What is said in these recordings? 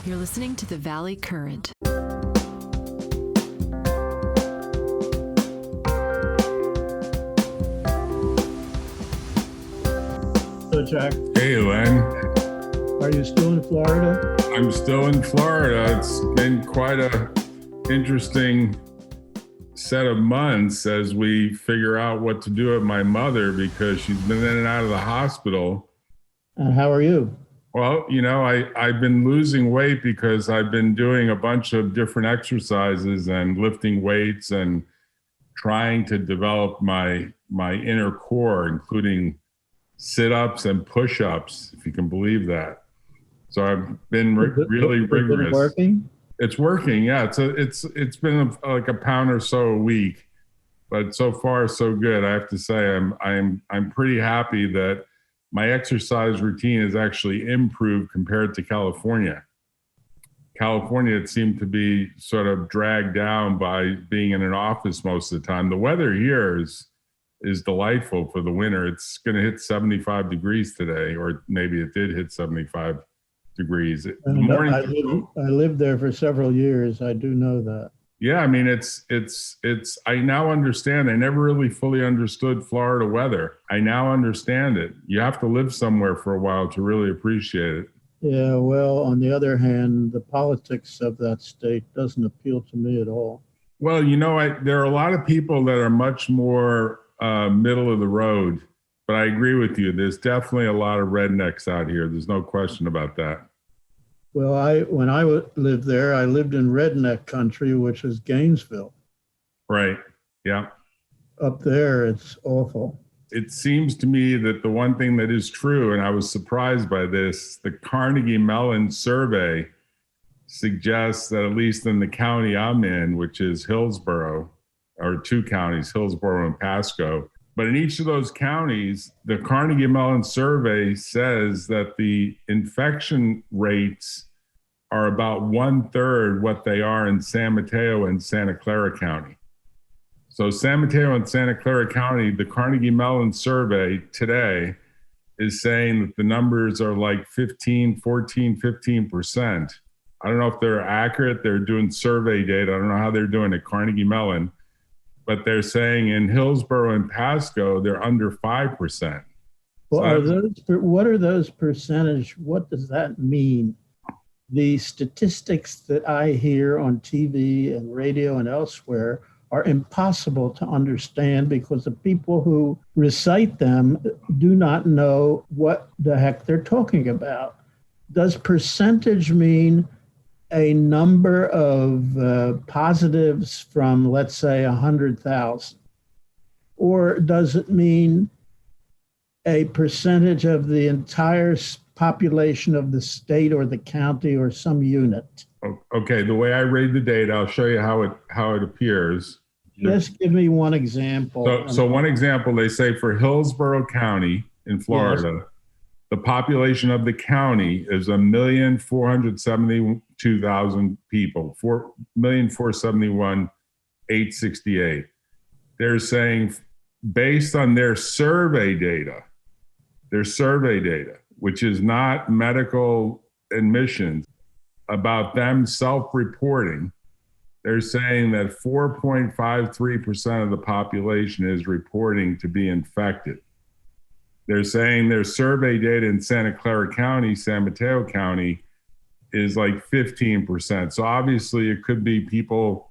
You're listening to the Valley Current. So, Jack. Hey, Len. Are you still in Florida? I'm still in Florida. It's been quite a interesting set of months as we figure out what to do with my mother because she's been in and out of the hospital. And how are you? Well, you know, I've been losing weight because I've been doing a bunch of different exercises and lifting weights and trying to develop my inner core, including sit-ups and push-ups, if you can believe that. So I've been really rigorous. Is it working? It's working, yeah. It's been like a pound or so a week, but so far so good. I have to say I'm pretty happy that my exercise routine has actually improved compared to California. California, it seemed to be sort of dragged down by being in an office most of the time. The weather here is delightful for the winter. It's going to hit 75 degrees today, or maybe it did hit 75 degrees. I lived there for several years. I do know that. Yeah, I mean, it's. I now understand. I never really fully understood Florida weather. I now understand it. You have to live somewhere for a while to really appreciate it. Yeah, well, on the other hand, the politics of that state doesn't appeal to me at all. Well, you know, there are a lot of people that are much more middle of the road, but I agree with you. There's definitely a lot of rednecks out here. There's no question about that. Well, when I lived there, I lived in redneck country, which is Gainesville. Right. Yeah. Up there, it's awful. It seems to me that the one thing that is true, and I was surprised by this, the Carnegie Mellon survey suggests that at least in the county I'm in, which is Hillsborough, or two counties, Hillsborough and Pasco, but in each of those counties, the Carnegie Mellon survey says that the infection rates are about 1/3 what they are in San Mateo and Santa Clara County. So San Mateo and Santa Clara County, the Carnegie Mellon survey today is saying that the numbers are like 15%. I don't know if they're accurate. They're doing survey data. I don't know how they're doing at Carnegie Mellon. But they're saying in Hillsborough and Pasco, they're under 5%. Well, what are those percentage? What does that mean? The statistics that I hear on TV and radio and elsewhere are impossible to understand because the people who recite them do not know what the heck they're talking about. Does percentage mean a number of positives from, let's say, 100,000? Or does it mean a percentage of the entire population of the state or the county or some unit? Okay, the way I read the data, I'll show you how it appears. Just give me one example. So one example, they say for Hillsborough County in Florida, yes, the population of the county is 1,472,000 people, 4,471,868. They're saying based on their survey data, which is not medical admissions, about them self-reporting, they're saying that 4.53% of the population is reporting to be infected. They're saying their survey data in Santa Clara County, San Mateo County is like 15%. So obviously it could be people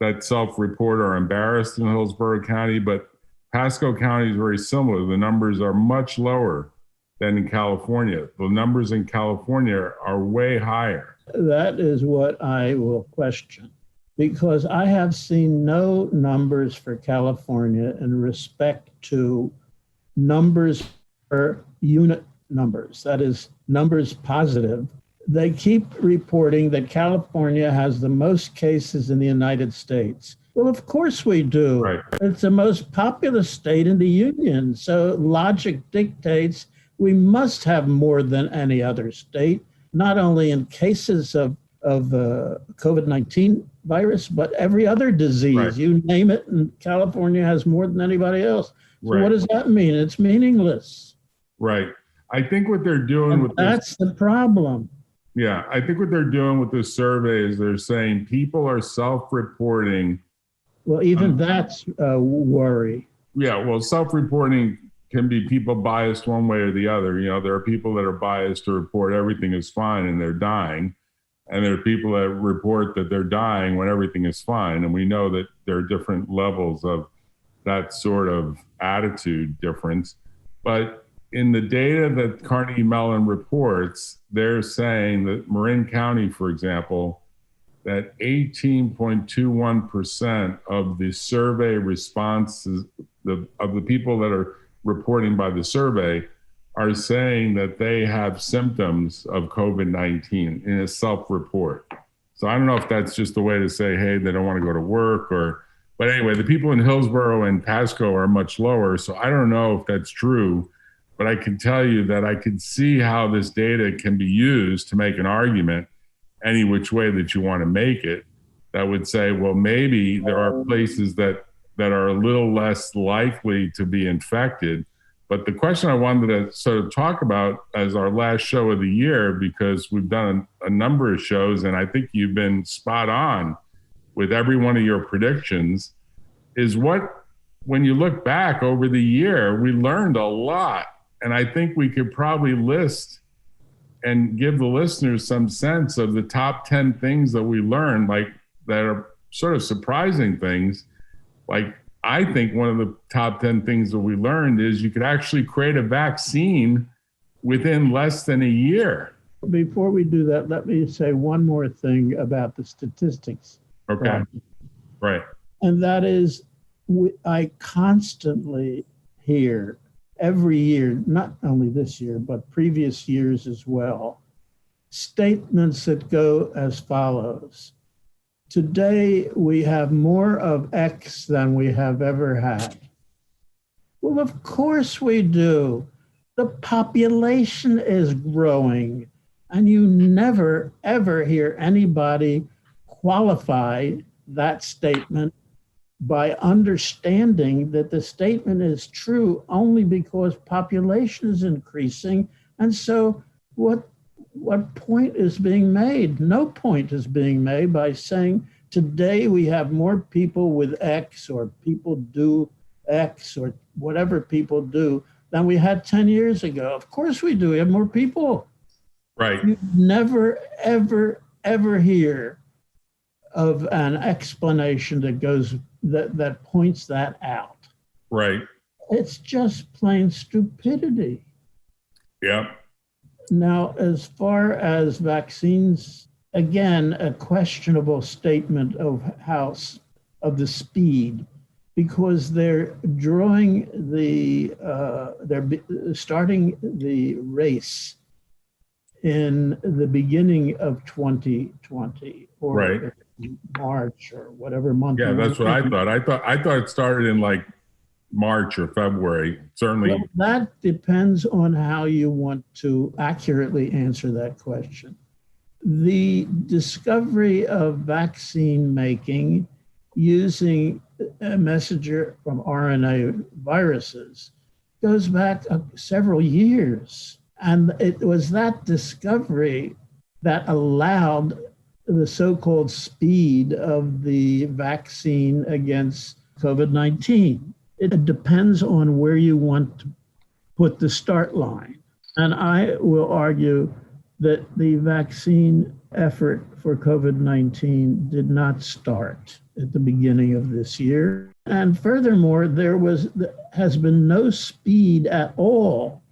that self-report are embarrassed in Hillsborough County, but Pasco County is very similar. The numbers are much lower than in California. The numbers in California are way higher. That is what I will question, because I have seen no numbers for California in respect to numbers per unit numbers, that is, numbers positive. They keep reporting that California has the most cases in the United States. Well, of course we do. Right. It's the most populous state in the union. So logic dictates we must have more than any other state, not only in cases of COVID-19 virus, but every other disease. Right. You name it, and California has more than anybody else. So right. What does that mean? It's meaningless. Right. I think what they're doing and that's the problem. Yeah, I think what they're doing with this survey is they're saying people are self-reporting. Well, even that's a worry. Yeah, well, self-reporting can be people biased one way or the other. You know, there are people that are biased to report everything is fine and they're dying. And there are people that report that they're dying when everything is fine. And we know that there are different levels of that sort of attitude difference. But in the data that Carnegie Mellon reports, they're saying that Marin County, for example, that 18.21% of the survey responses, of the people that are reporting by the survey, are saying that they have symptoms of COVID-19 in a self-report. So I don't know if that's just a way to say, hey, they don't want to go to work but anyway, the people in Hillsborough and Pasco are much lower. So I don't know if that's true, but I can tell you that I can see how this data can be used to make an argument any which way that you want to make it, that would say, well, maybe there are places that are a little less likely to be infected. But the question I wanted to sort of talk about as our last show of the year, because we've done a number of shows and I think you've been spot on with every one of your predictions, is when you look back over the year, we learned a lot. And I think we could probably list and give the listeners some sense of the top 10 things that we learned, like that are sort of surprising things. Like, I think one of the top 10 things that we learned is you could actually create a vaccine within less than a year. Before we do that, let me say one more thing about the statistics. Okay. Right. And that is, I constantly hear every year, not only this year, but previous years as well, statements that go as follows. Today, we have more of X than we have ever had. Well, of course we do. The population is growing, and you never, ever hear anybody qualify that statement by understanding that the statement is true only because population is increasing. And so what point is being made? No point is being made by saying today we have more people with X, or people do X, or whatever people do, than we had 10 years ago. Of course we do. We have more people. Right. You never, ever, ever hear of an explanation that points that out. Right. It's just plain stupidity. Yeah. Now, as far as vaccines, again, a questionable statement of the speed, because they're starting the race in the beginning of 2020, or right. March, or whatever month. Yeah, that's what I thought. I thought it started in like March or February. Certainly. Well, that depends on how you want to accurately answer that question. The discovery of vaccine making using a messenger from RNA viruses goes back several years. And it was that discovery that allowed the so-called speed of the vaccine against COVID-19. It depends on where you want to put the start line. And I will argue that the vaccine effort for COVID-19 did not start at the beginning of this year. And furthermore, there has been no speed at all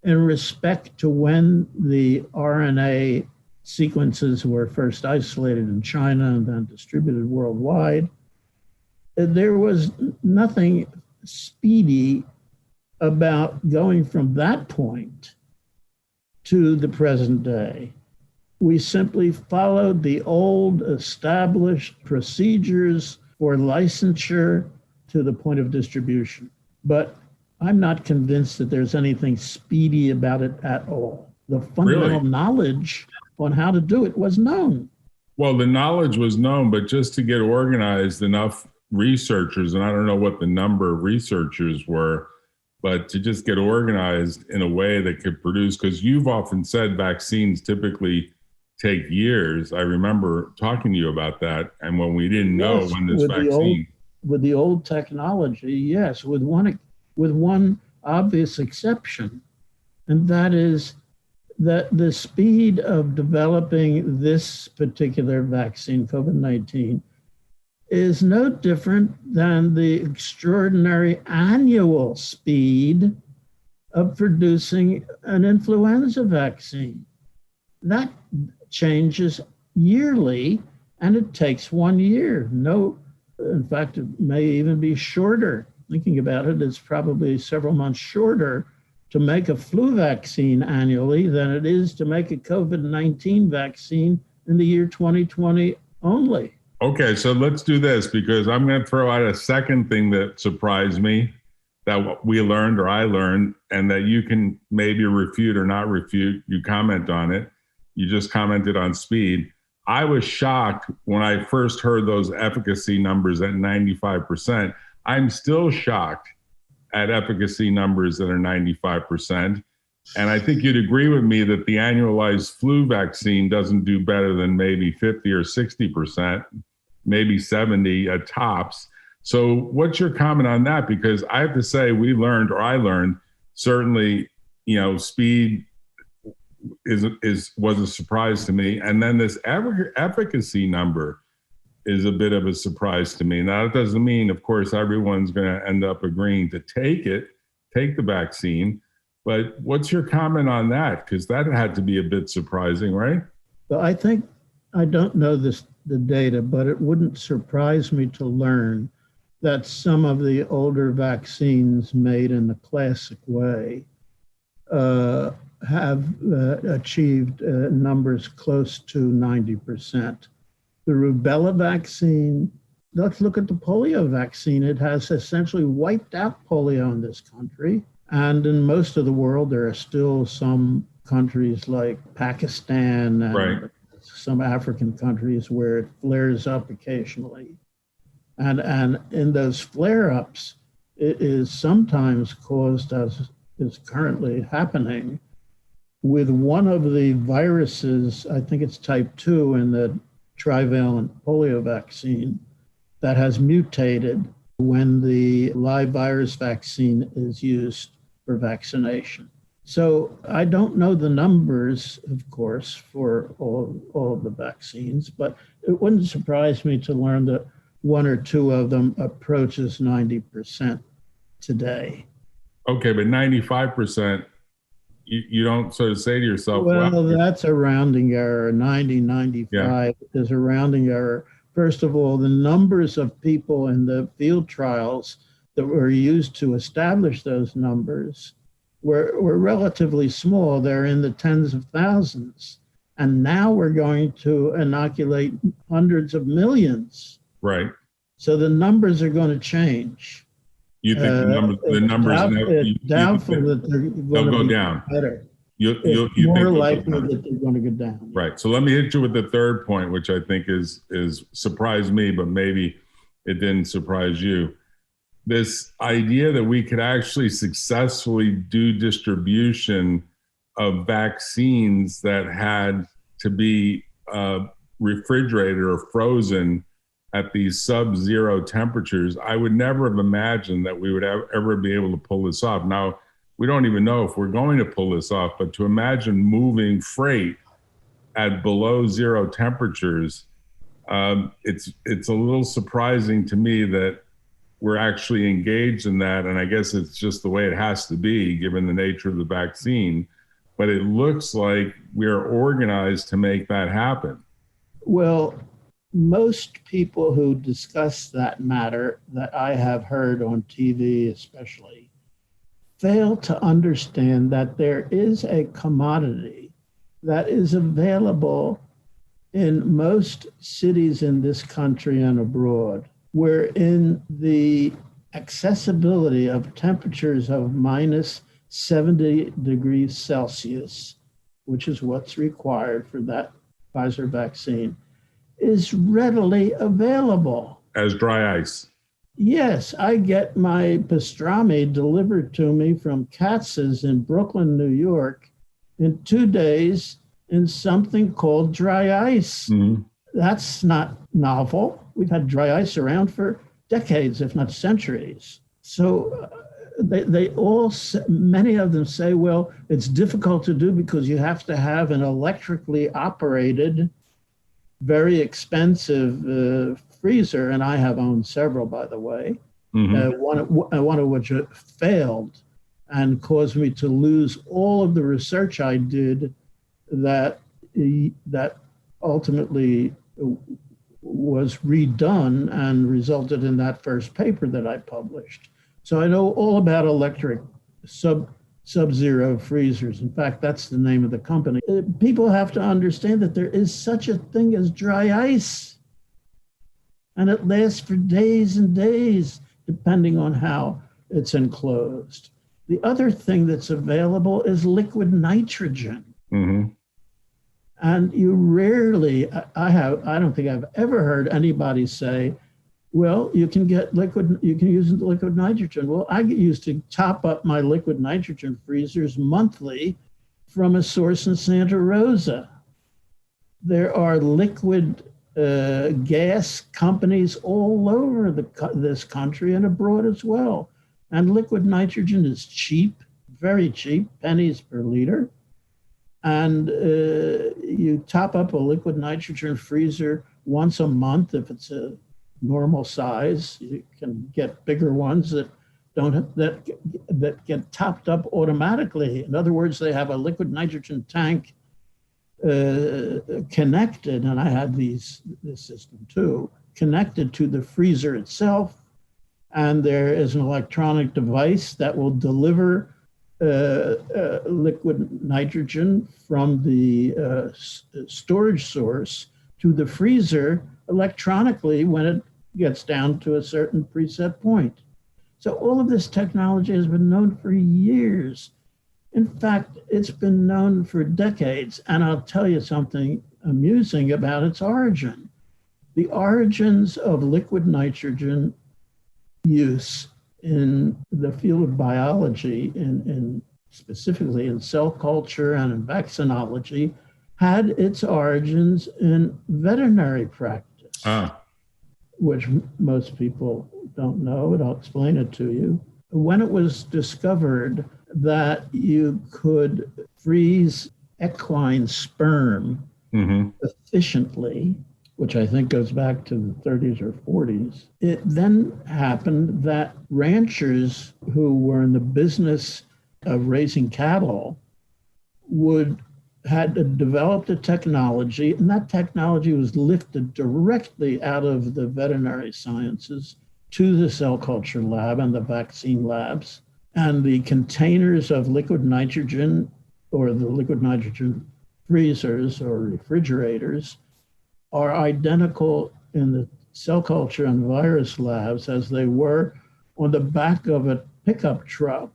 in respect to when the RNA sequences were first isolated in China and then distributed worldwide. There was nothing speedy about going from that point to the present day. We simply followed the old established procedures for licensure to the point of distribution. But I'm not convinced that there's anything speedy about it at all. The fundamental knowledge on how to do it was known. Well, the knowledge was known, but just to get organized, enough researchers, and I don't know what the number of researchers were, but to just get organized in a way that could produce, because you've often said vaccines typically take years. I remember talking to you about that. And when we didn't know Yes, when this vaccine. with the old technology, yes, with one obvious exception, and that is that the speed of developing this particular vaccine, COVID-19, is no different than the extraordinary annual speed of producing an influenza vaccine. That changes yearly, and it takes 1 year. No, in fact, it may even be shorter. Thinking about it, it's probably several months shorter to make a flu vaccine annually than it is to make a COVID-19 vaccine in the year 2020 only. Okay, so let's do this, because I'm going to throw out a second thing that surprised me, that we learned or I learned, and that you can maybe refute or not refute. You comment on it. You just commented on speed. I was shocked when I first heard those efficacy numbers at 95%. I'm still shocked at efficacy numbers that are 95%. And I think you'd agree with me that the annualized flu vaccine doesn't do better than maybe 50 or 60%, maybe 70 at tops. So what's your comment on that? Because I have to say, I learned, certainly, speed was a surprise to me. And then this efficacy number is a bit of a surprise to me. Now, it doesn't mean, of course, everyone's going to end up agreeing to take the vaccine. But what's your comment on that? Because that had to be a bit surprising, right? Well, I don't know the data, but it wouldn't surprise me to learn that some of the older vaccines made in the classic way have achieved numbers close to 90%. The rubella vaccine, let's look at the polio vaccine. It has essentially wiped out polio in this country. And in most of the world, there are still some countries like Pakistan and some African countries where it flares up occasionally. And in those flare-ups, it is sometimes caused, as is currently happening, with one of the viruses, I think it's type 2 in the trivalent polio vaccine, that has mutated when the live virus vaccine is used for vaccination. So I don't know the numbers, of course, for all of the vaccines, but it wouldn't surprise me to learn that one or two of them approaches 90% today. Okay, but 95%, you don't sort of say to yourself, well, that's a rounding error. 90, 95 is a rounding error. First of all, the numbers of people in the field trials that were used to establish those numbers were relatively small. They're in the tens of thousands. And now we're going to inoculate hundreds of millions. Right. So the numbers are going to change. You think the numbers it's doubtful that they're going to go down. Better. It's more likely that they're going to go down. Right. So let me hit you with the third point, which I think is surprised me, but maybe it didn't surprise you. This idea that we could actually successfully do distribution of vaccines that had to be refrigerated or frozen at these sub-zero temperatures, I would never have imagined that we would ever be able to pull this off. Now, we don't even know if we're going to pull this off, but to imagine moving freight at below zero temperatures, it's a little surprising to me that we're actually engaged in that. And I guess it's just the way it has to be, given the nature of the vaccine. But it looks like we're organized to make that happen. Well, most people who discuss that matter that I have heard on TV especially fail to understand that there is a commodity that is available in most cities in this country and abroad, wherein the accessibility of temperatures of minus 70 degrees Celsius, which is what's required for that Pfizer vaccine, is readily available. As dry ice. Yes, I get my pastrami delivered to me from Katz's in Brooklyn, New York, in 2 days in something called dry ice. Mhm. That's not novel. We've had dry ice around for decades, if not centuries. So they all, many of them say, well, it's difficult to do because you have to have an electrically operated, very expensive freezer. And I have owned several, by the way, one of which failed and caused me to lose all of the research I did that ultimately was redone and resulted in that first paper that I published. So I know all about electric sub-zero freezers. In fact, that's the name of the company. People have to understand that there is such a thing as dry ice, and it lasts for days and days, depending on how it's enclosed. The other thing that's available is liquid nitrogen. Mm-hmm. And you rarely, I don't think I've ever heard anybody say, well, you can use liquid nitrogen. Well, I used to top up my liquid nitrogen freezers monthly from a source in Santa Rosa. There are liquid gas companies all over this country and abroad as well. And liquid nitrogen is cheap, very cheap, pennies per liter. And you top up a liquid nitrogen freezer once a month if it's a normal size. You can get bigger ones that get topped up automatically. In other words, they have a liquid nitrogen tank connected, and I had this system too, connected to the freezer itself. And there is an electronic device that will deliver liquid nitrogen from the storage source to the freezer electronically when it gets down to a certain preset point. So all of this technology has been known for years. In fact, it's been known for decades. And I'll tell you something amusing about its origin. The origins of liquid nitrogen use in the field of biology, in specifically in cell culture and in vaccinology, had its origins in veterinary practice, which most people don't know, but I'll explain it to you. When it was discovered that you could freeze equine sperm efficiently, which I think goes back to the 30s or 40s, it then happened that ranchers who were in the business of raising cattle had developed a technology, and that technology was lifted directly out of the veterinary sciences to the cell culture lab and the vaccine labs. And the containers of liquid nitrogen, or the liquid nitrogen freezers or refrigerators, are identical in the cell culture and virus labs as they were on the back of a pickup truck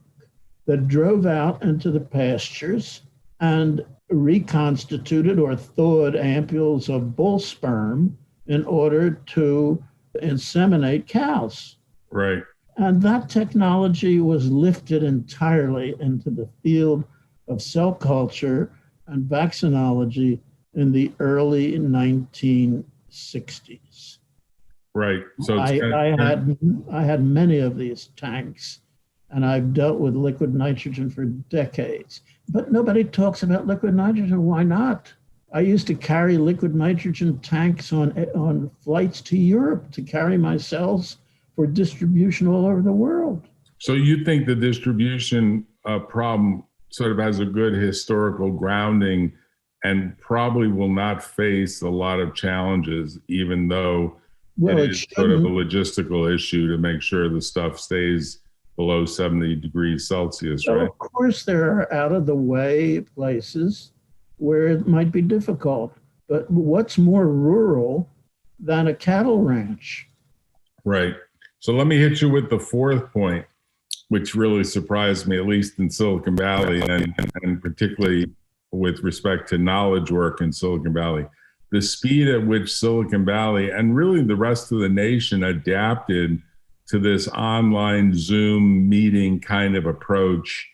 that drove out into the pastures and reconstituted or thawed ampules of bull sperm in order to inseminate cows. Right. And that technology was lifted entirely into the field of cell culture and vaccinology in the early 1960s. Right. So I had many of these tanks, and I've dealt with liquid nitrogen for decades. But nobody talks about liquid nitrogen. Why not? I used to carry liquid nitrogen tanks on flights to Europe to carry my cells for distribution all over the world. So you think the distribution problem sort of has a good historical grounding and probably will not face a lot of challenges, even though it is sort of a logistical issue to make sure the stuff stays below 70 degrees Celsius, right? Of course, there are out of the way places where it might be difficult, but what's more rural than a cattle ranch? Right. So let me hit you with the fourth point, which really surprised me, at least in Silicon Valley, and particularly with respect to knowledge work in Silicon Valley. The speed at which Silicon Valley and really the rest of the nation adapted to this online Zoom meeting kind of approach,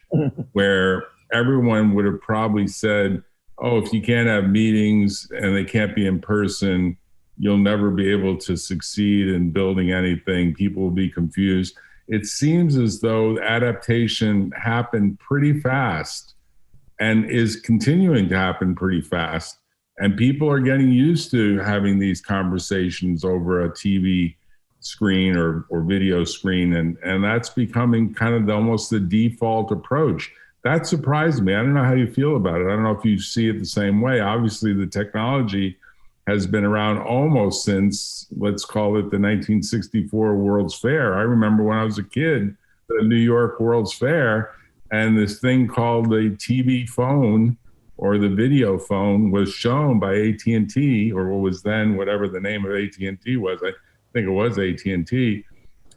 where everyone would have probably said, oh, if you can't have meetings and they can't be in person, you'll never be able to succeed in building anything. People will be confused. It seems as though adaptation happened pretty fast and is continuing to happen pretty fast. And people are getting used to having these conversations over a TV screen or video screen. And that's becoming kind of almost the default approach. That surprised me. I don't know how you feel about it. I don't know if you see it the same way. Obviously, the technology has been around almost since, let's call it the 1964 World's Fair. I remember when I was a kid, the New York World's Fair, and this thing called the TV phone or the video phone was shown by AT&T, or what was then whatever the name of AT&T was. I think it was AT&T.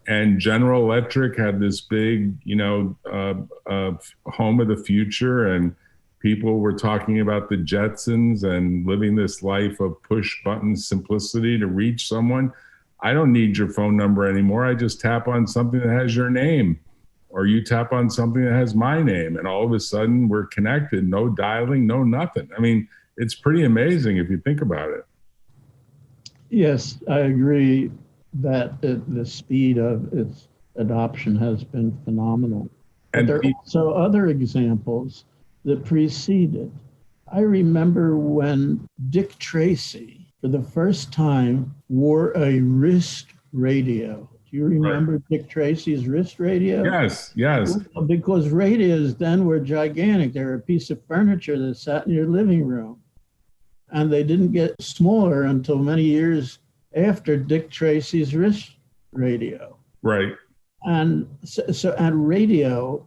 And General Electric had this big, home of the future, and people were talking about the Jetsons and living this life of push button simplicity to reach someone. I don't need your phone number anymore. I just tap on something that has your name, or you tap on something that has my name, and all of a sudden we're connected. No dialing, no nothing. I mean, it's pretty amazing if you think about it. Yes, I agree that the speed of its adoption has been phenomenal. But there are also other examples that preceded. I remember when Dick Tracy, for the first time, wore a wrist radio. Do you remember Dick Tracy's wrist radio? Yes, yes. Because radios then were gigantic. They were a piece of furniture that sat in your living room. And they didn't get smaller until many years after Dick Tracy's wrist radio. Right. And and radio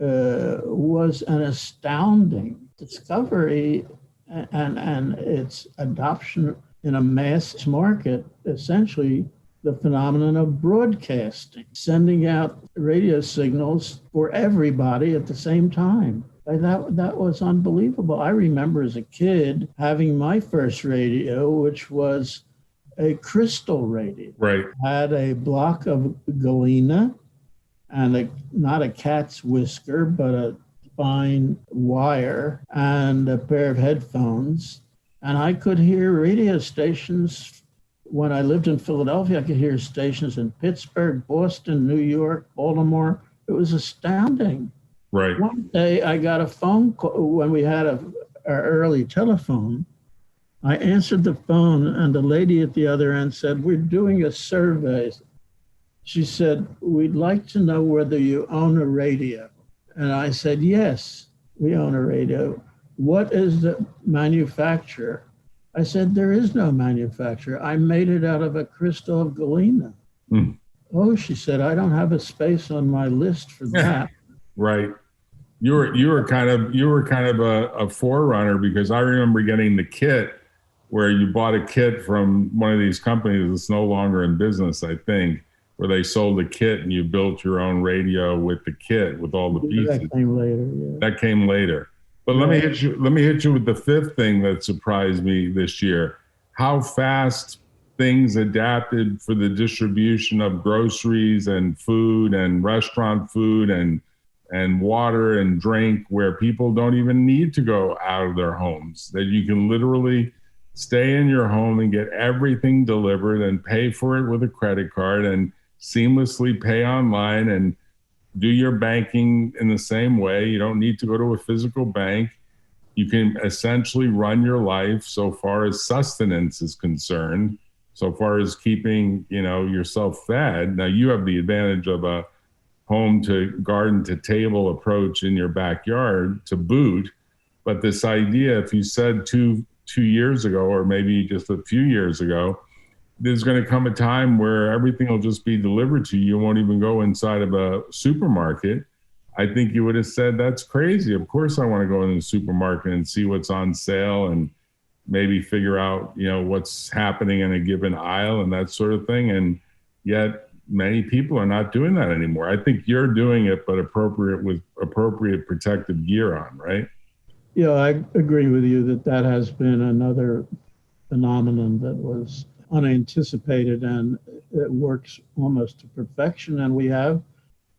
was an astounding discovery, and its adoption in a mass market, essentially the phenomenon of broadcasting, sending out radio signals for everybody at the same time. That was unbelievable. I remember as a kid having my first radio, which was a crystal radio. Right. Had a block of galena and not a cat's whisker, but a fine wire and a pair of headphones. And I could hear radio stations. When I lived in Philadelphia, I could hear stations in Pittsburgh, Boston, New York, Baltimore. It was astounding. Right. One day I got a phone call when we had our early telephone. I answered the phone, and the lady at the other end said, "We're doing a survey." She said, "We'd like to know whether you own a radio." And I said, "Yes, we own a radio." "What is the manufacturer?" I said, "There is no manufacturer. I made it out of a crystal of galena." "Oh," she said, "I don't have a space on my list for that." Right. You were kind of a forerunner, because I remember getting the kit where you bought a kit from one of these companies that's no longer in business, I think, where they sold a kit and you built your own radio with the kit with all the pieces. That came later. Yeah. That came later. But let me hit you with the fifth thing that surprised me this year. How fast things adapted for the distribution of groceries and food and restaurant food and water and drink, where people don't even need to go out of their homes, that you can literally stay in your home and get everything delivered and pay for it with a credit card and seamlessly pay online and do your banking in the same way. You don't need to go to a physical bank. You can essentially run your life, so far as sustenance is concerned, so far as keeping, yourself fed. Now you have the advantage of a home to garden to table approach in your backyard to boot. But this idea, if you said two years ago, or maybe just a few years ago, there's going to come a time where everything will just be delivered to you. You won't even go inside of a supermarket. I think you would have said, that's crazy. Of course I want to go in the supermarket and see what's on sale and maybe figure out, what's happening in a given aisle and that sort of thing. And yet many people are not doing that anymore. I think you're doing it, but with appropriate protective gear on, right? Yeah, I agree with you that has been another phenomenon that was unanticipated, and it works almost to perfection. And we have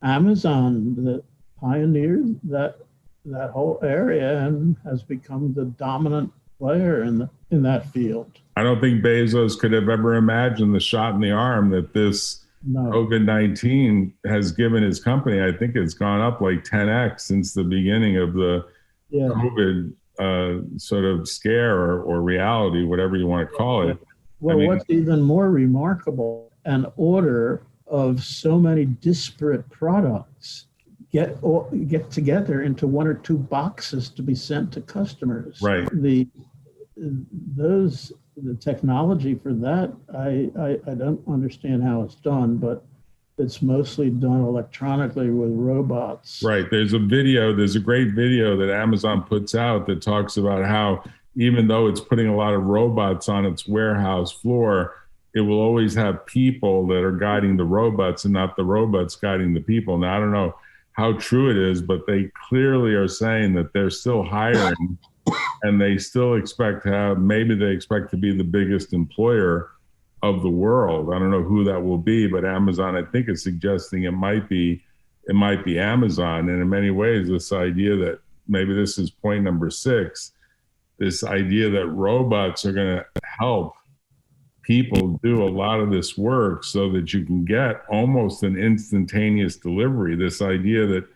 Amazon that pioneered that that whole area and has become the dominant player in that field. I don't think Bezos could have ever imagined the shot in the arm that this COVID-19 has given his company. I think it's gone up like 10x since the beginning of the COVID sort of scare or reality, whatever you want to call it. Well, what's even more remarkable, an order of so many disparate products get together into one or two boxes to be sent to customers. Right. The technology for that, I don't understand how it's done, but it's mostly done electronically with robots. Right. There's a great video that Amazon puts out that talks about how even though it's putting a lot of robots on its warehouse floor, it will always have people that are guiding the robots and not the robots guiding the people. Now, I don't know how true it is, but they clearly are saying that they're still hiring and they still expect to be the biggest employer of the world. I don't know who that will be, but Amazon, I think, is suggesting it might be Amazon. And in many ways, this idea that maybe this is point number 6, this idea that robots are going to help people do a lot of this work so that you can get almost an instantaneous delivery. This idea that,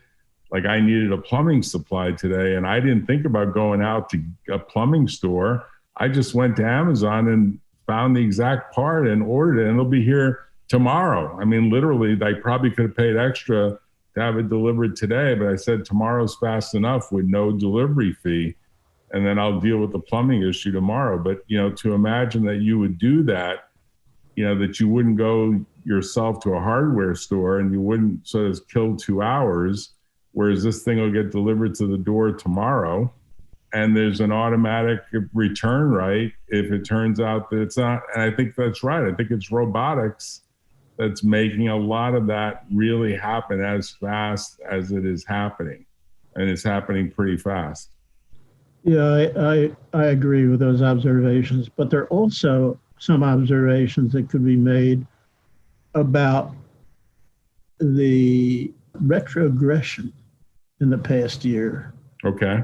like, I needed a plumbing supply today and I didn't think about going out to a plumbing store. I just went to Amazon and found the exact part and ordered it, and it'll be here tomorrow. I mean, literally, I probably could have paid extra to have it delivered today, but I said tomorrow's fast enough with no delivery fee, and then I'll deal with the plumbing issue tomorrow. But, to imagine that you would do that, that you wouldn't go yourself to a hardware store and you wouldn't sort of kill 2 hours, whereas this thing will get delivered to the door tomorrow. And there's an automatic return right if it turns out that it's not. And I think that's right. I think it's robotics that's making a lot of that really happen as fast as it is happening. And it's happening pretty fast. Yeah, I agree with those observations, but there are also some observations that could be made about the retrogression in the past year. Okay.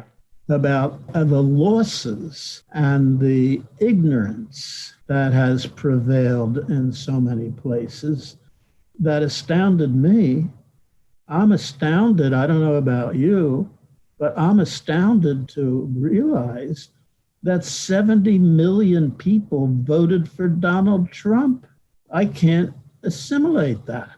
About the losses and the ignorance that has prevailed in so many places that astounded me. I'm astounded, I don't know about you, but I'm astounded to realize that 70 million people voted for Donald Trump. I can't assimilate that.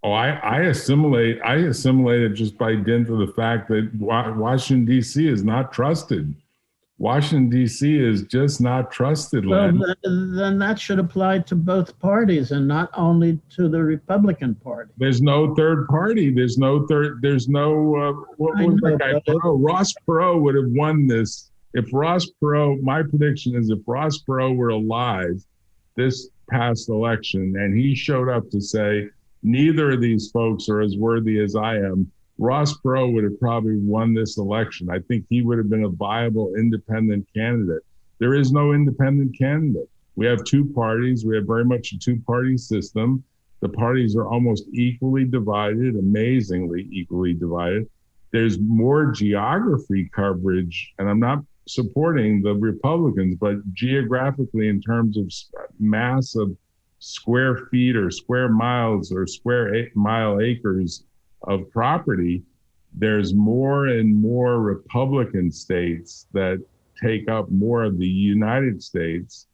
Oh, I assimilate it just by dint of the fact that Washington, D.C. is not trusted. Washington, D.C. is just not trusted. Well, then that should apply to both parties and not only to the Republican Party. There's no third party. What was that guy? Ross Perot would have won this. If Ross Perot, my prediction is if Ross Perot were alive this past election and he showed up to say, neither of these folks are as worthy as I am, Ross Perot would have probably won this election. I think he would have been a viable independent candidate. There is no independent candidate. We have two parties. We have very much a two-party system. The parties are almost equally divided, amazingly equally divided. There's more geography coverage, and I'm not supporting the Republicans, but geographically in terms of mass of square feet or square miles or square mile acres of property, there's more and more Republican states that take up more of the United States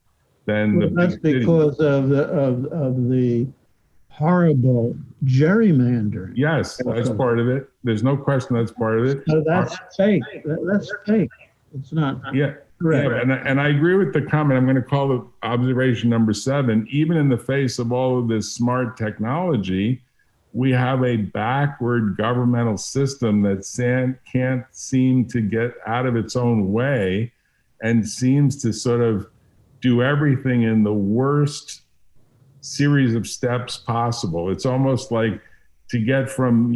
than the. That's because of the horrible gerrymandering. Yes, that's part of it. There's no question that's part of it. So that's fake. That's fake. It's not. Yeah. Correct. Yeah, and I agree with the comment. I'm going to call it observation number 7. Even in the face of all of this smart technology, we have a backward governmental system that can't seem to get out of its own way and seems to sort of do everything in the worst series of steps possible. It's almost like to get from,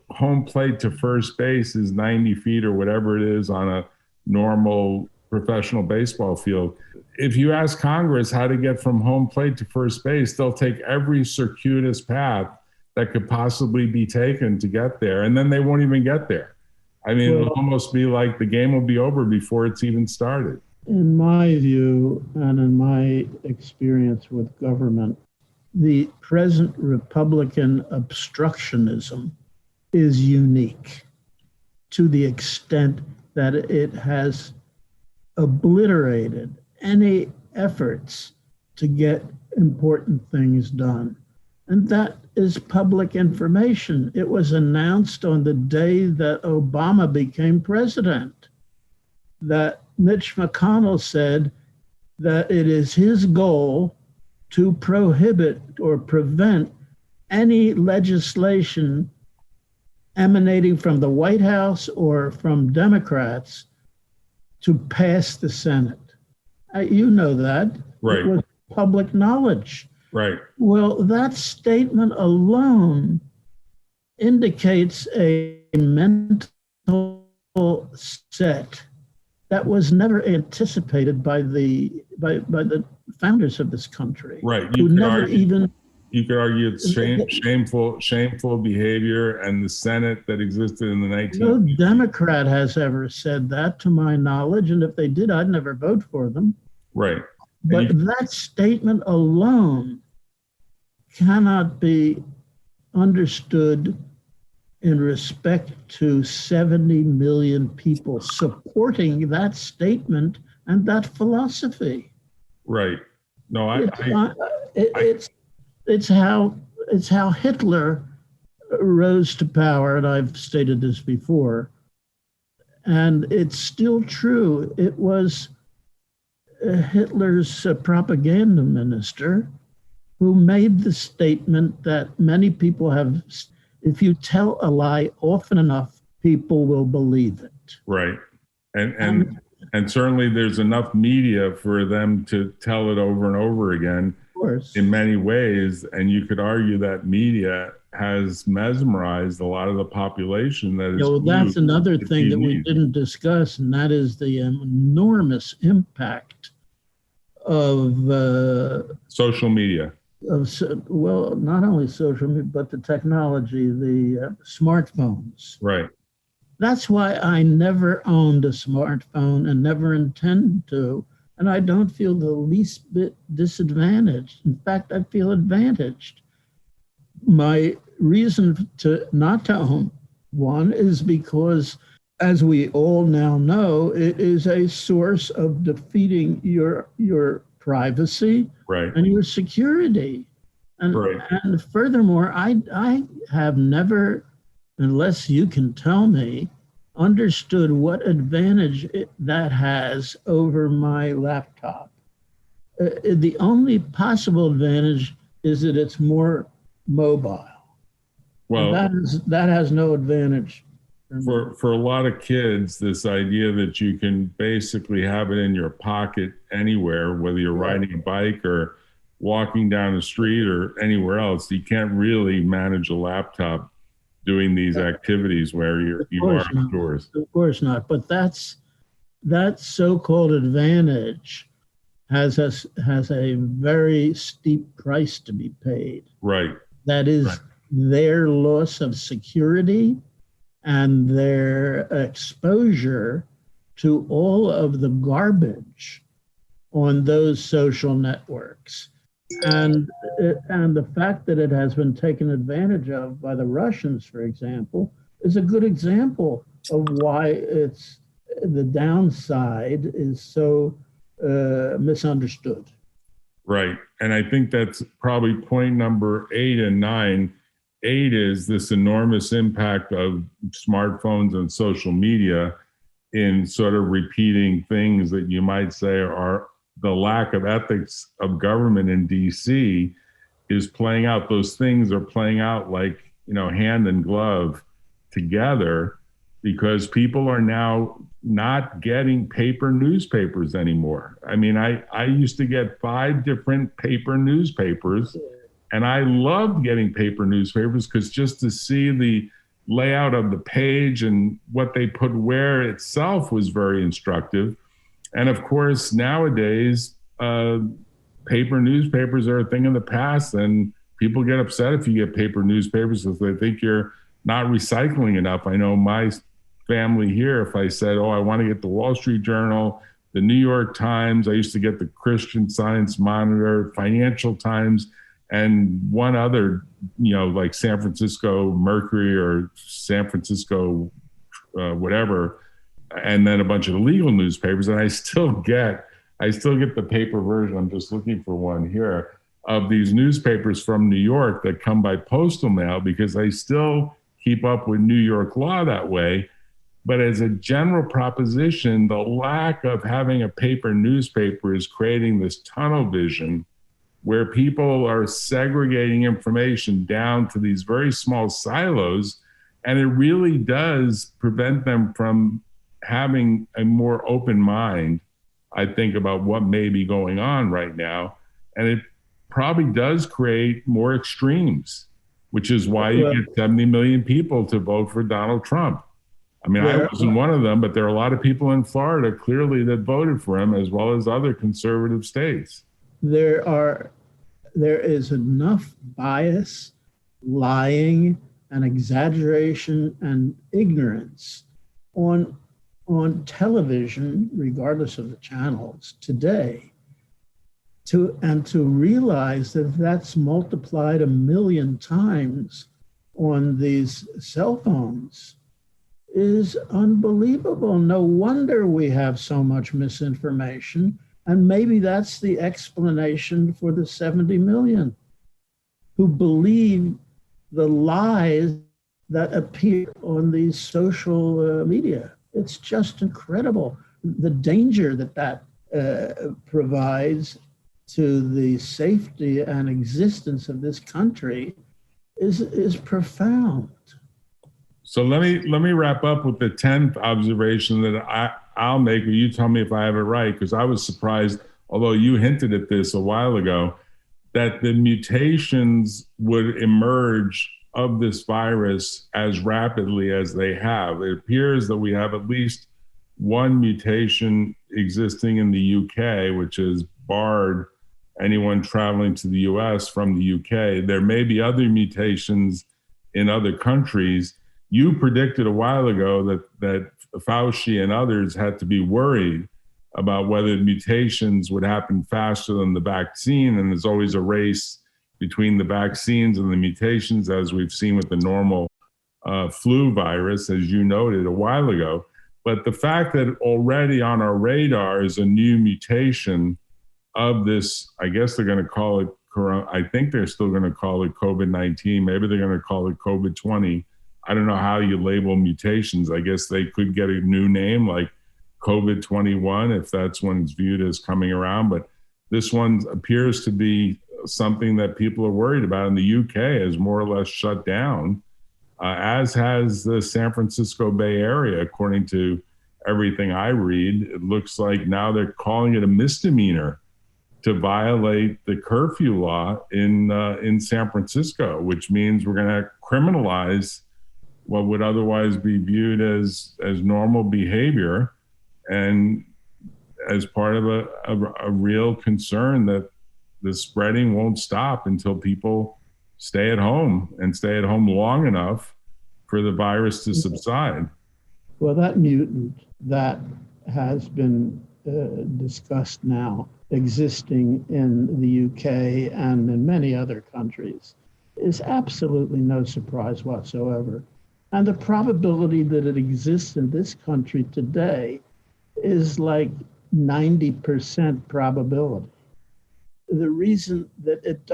home plate to first base is 90 feet or whatever it is on a normal professional baseball field. If you ask Congress how to get from home plate to first base, they'll take every circuitous path that could possibly be taken to get there, and then they won't even get there. I mean, Well, it'll almost be like the game will be over before it's even started. in my view and in my experience with government, the present Republican obstructionism is unique to the extent that it has obliterated any efforts to get important things done. And that is public information. It was announced on the day that Obama became president that Mitch McConnell said that it is his goal to prohibit or prevent any legislation emanating from the White House or from Democrats to pass the Senate. You know that. Right. It was public knowledge. Right. Well, that statement alone indicates a mental set that was never anticipated by the founders of this country. Right. You could argue it's shameful behavior, and the Senate that existed in the 1950s. No Democrat has ever said that, to my knowledge, and if they did, I'd never vote for them. Right. But that statement alone cannot be understood in respect to 70 million people supporting that statement and that philosophy. Right. No, it's how Hitler rose to power, and I've stated this before, and it's still true. It was Hitler's propaganda minister who made the statement that many people have, if you tell a lie often enough, people will believe it. Right. And certainly there's enough media for them to tell it over and over again in many ways. And you could argue that media has mesmerized a lot of the population that is. Well, that's another thing that we didn't discuss, and that is the enormous impact of social media. Well, not only social media, but the technology, the smartphones. Right. That's why I never owned a smartphone and never intend to. And I don't feel the least bit disadvantaged. In fact, I feel advantaged. My reason not to own one is because, as we all now know, it is a source of defeating your privacy, right, and your security. And, right, and furthermore, I have never, unless you can tell me, understood what advantage that has over my laptop. The only possible advantage is that it's more mobile. Well, that has no advantage. For a lot of kids, this idea that you can basically have it in your pocket anywhere, whether you're riding a bike or walking down the street or anywhere else, you can't really manage a laptop doing these activities where you are outdoors. Of course not. But that so-called advantage has a very steep price to be paid. Right. That is their loss of security and their exposure to all of the garbage on those social networks. And the fact that it has been taken advantage of by the Russians, for example, is a good example of why the downside is so misunderstood. Right. And I think that's probably point number 8 and 9. 8 is this enormous impact of smartphones and social media in sort of repeating things that you might say are the lack of ethics of government in DC is playing out. Those things are playing out like, hand in glove together, because people are now not getting paper newspapers anymore. I mean, I used to get 5 different paper newspapers, and I loved getting paper newspapers because just to see the layout of the page and what they put where itself was very instructive. And of course, nowadays, paper newspapers are a thing of the past, and people get upset if you get paper newspapers because they think you're not recycling enough. I know my family here, if I said, oh, I want to get the Wall Street Journal, the New York Times, I used to get the Christian Science Monitor, Financial Times, and one other, like San Francisco Mercury or San Francisco whatever, and then a bunch of the legal newspapers. And I still get the paper version. I'm just looking for one here of these newspapers from New York that come by postal mail, because I still keep up with New York law that way. But as a general proposition, the lack of having a paper newspaper is creating this tunnel vision where people are segregating information down to these very small silos. And it really does prevent them from having a more open mind, I think, about what may be going on right now. And it probably does create more extremes, which is why you get 70 million people to vote for Donald Trump. I mean, I wasn't one of them, but there are a lot of people in Florida clearly that voted for him, as well as other conservative states. There is enough bias, lying, and exaggeration and ignorance on television, regardless of the channels today, to realize that that's multiplied 1 million times on these cell phones is unbelievable. No wonder we have so much misinformation. And maybe that's the explanation for the 70 million who believe the lies that appear on these social media. It's just incredible. The danger that provides to the safety and existence of this country is profound. So let me wrap up with the 10th observation that I'll make, or you tell me if I have it right, because I was surprised, although you hinted at this a while ago, that the mutations would emerge of this virus as rapidly as they have. It appears that we have at least one mutation existing in the UK, which has barred anyone traveling to the US from the UK. There may be other mutations in other countries. You predicted a while ago that Fauci and others had to be worried about whether mutations would happen faster than the vaccine. And there's always a race between the vaccines and the mutations, as we've seen with the normal flu virus, as you noted a while ago. But the fact that already on our radar is a new mutation of this, I guess they're going to call it, I think they're still going to call it COVID-19. Maybe they're going to call it COVID-20. I don't know how you label mutations. I guess they could get a new name like COVID-21 if that's when it's viewed as coming around. But this one appears to be something that people are worried about, in the UK has more or less shut down, as has the San Francisco Bay Area, according to everything I read. It looks like now they're calling it a misdemeanor to violate the curfew law in San Francisco, which means we're going to criminalize what would otherwise be viewed as normal behavior, and as part of a real concern that the spreading won't stop until people stay at home and stay at home long enough for the virus to subside. Well, that mutant that has been discussed now, existing in the UK and in many other countries, is absolutely no surprise whatsoever. And the probability that it exists in this country today is like 90% probability. The reason that it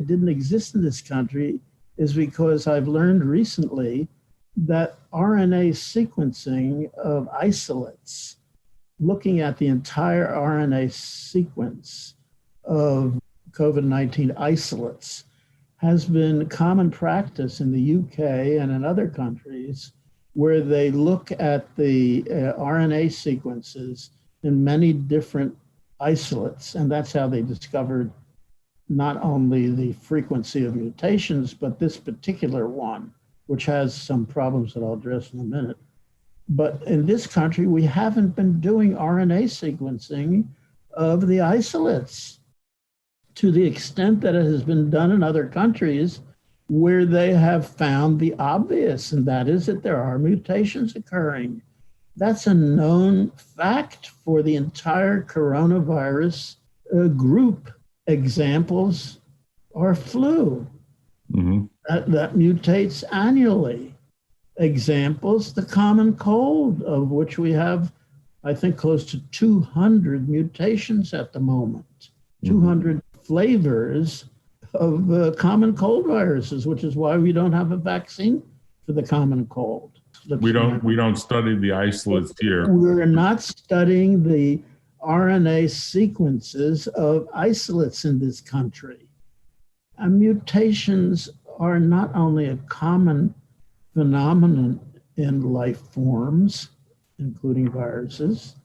didn't exist in this country is because I've learned recently that RNA sequencing of isolates, looking at the entire RNA sequence of COVID-19 isolates, has been common practice in the UK and in other countries, where they look at the RNA sequences in many different isolates. And that's how they discovered not only the frequency of mutations, but this particular one, which has some problems that I'll address in a minute. But in this country, we haven't been doing RNA sequencing of the isolates to the extent that it has been done in other countries. where they have found the obvious, and that is that there are mutations occurring. That's a known fact for the entire coronavirus group. Examples are flu, that mutates annually. Examples, the common cold, of which we have, I think, close to 200 mutations at the moment, 200 flavors of common cold viruses, which is why we don't have a vaccine for the common cold. We don't study the isolates here. We're not studying the RNA sequences of isolates in this country. And mutations are not only a common phenomenon in life forms, including viruses,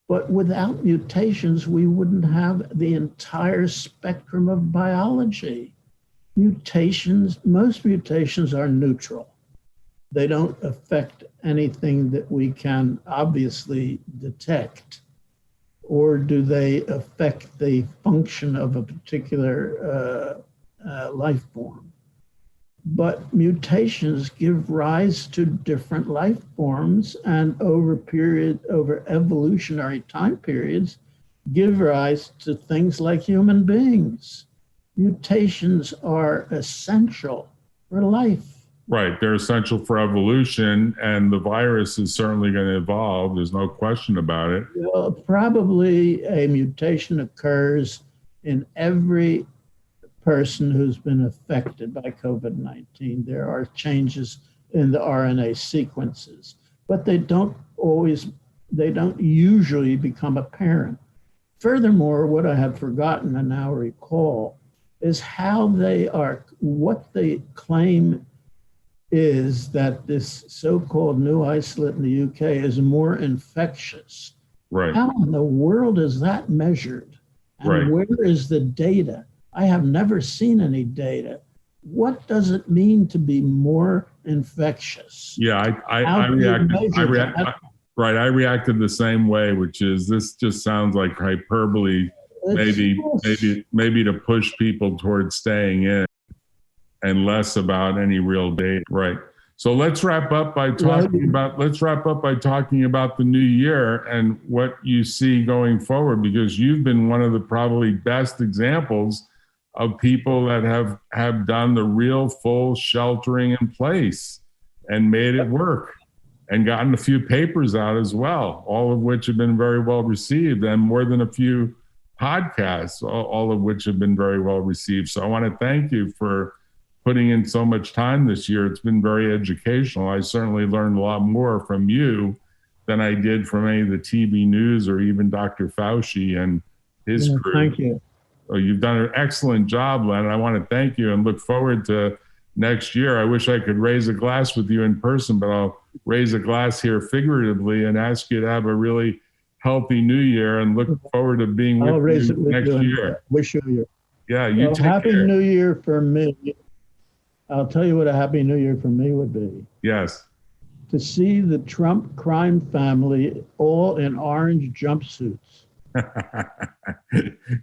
but without mutations, we wouldn't have the entire spectrum of biology. Most mutations are neutral. They don't affect anything that we can obviously detect, or do they affect the function of a particular life form? But mutations give rise to different life forms, and over evolutionary time periods, give rise to things like human beings. Mutations are essential for life. Right, they're essential for evolution, and the virus is certainly going to evolve. There's no question about it. Well, probably a mutation occurs in every person who's been affected by COVID-19. There are changes in the RNA sequences, but they don't usually become apparent. Furthermore, what I have forgotten and now recall is what they claim is that this so-called new isolate in the UK is more infectious. Right. How in the world is that measured? And where is the data? I have never seen any data. What does it mean to be more infectious? Yeah, I reacted the same way, which is this just sounds like hyperbole, maybe to push people towards staying in and less about any real data. Right. So let's wrap up by talking about the new year and what you see going forward, because you've been one of the probably best examples of people that have done the real full sheltering in place and made it work and gotten a few papers out as well, all of which have been very well received, and more than a few podcasts, all of which have been very well received. So I want to thank you for putting in so much time this year. It's been very educational. I certainly learned a lot more from you than I did from any of the TV news or even Dr. Fauci and his crew. Thank you. So you've done an excellent job, Len. I want to thank you and look forward to next year. I wish I could raise a glass with you in person, but I'll raise a glass here figuratively and ask you to have a really healthy new year and look forward to being with you next year. Wish you. Yeah, you take happy care. New Year for me. I'll tell you what a happy New Year for me would be. Yes. To see the Trump crime family all in orange jumpsuits.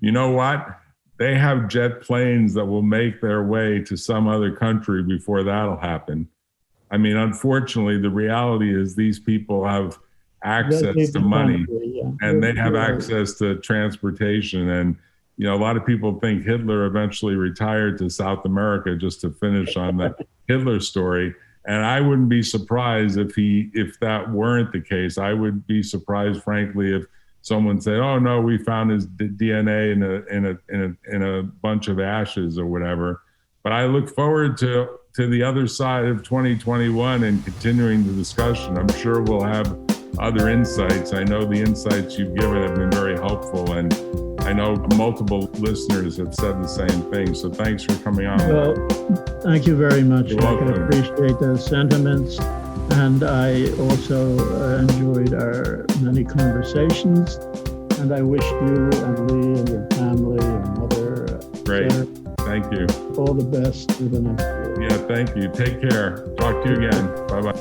You know what? They have jet planes that will make their way to some other country before that'll happen. I mean, unfortunately, the reality is these people have access to money, and they have access to transportation. And, you know, a lot of people think Hitler eventually retired to South America just to finish on the Hitler story. And I wouldn't be surprised if that weren't the case. I would be surprised, frankly, if someone said, "Oh no, we found his DNA in a bunch of ashes or whatever." But I look forward to the other side of 2021 and continuing the discussion. I'm sure we'll have other insights. I know the insights you've given have been very helpful, and I know multiple listeners have said the same thing. So thanks for coming on. Well, thank you very much. You're welcome. I appreciate those sentiments. And I also enjoyed our many conversations. And I wish you and Lee and your family, your mother, Great. Sarah, Thank you. all the best for the next year. Yeah, thank you. Take care. Talk to you again. Bye-bye.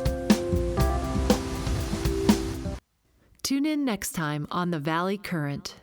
Tune in next time on The Valley Current.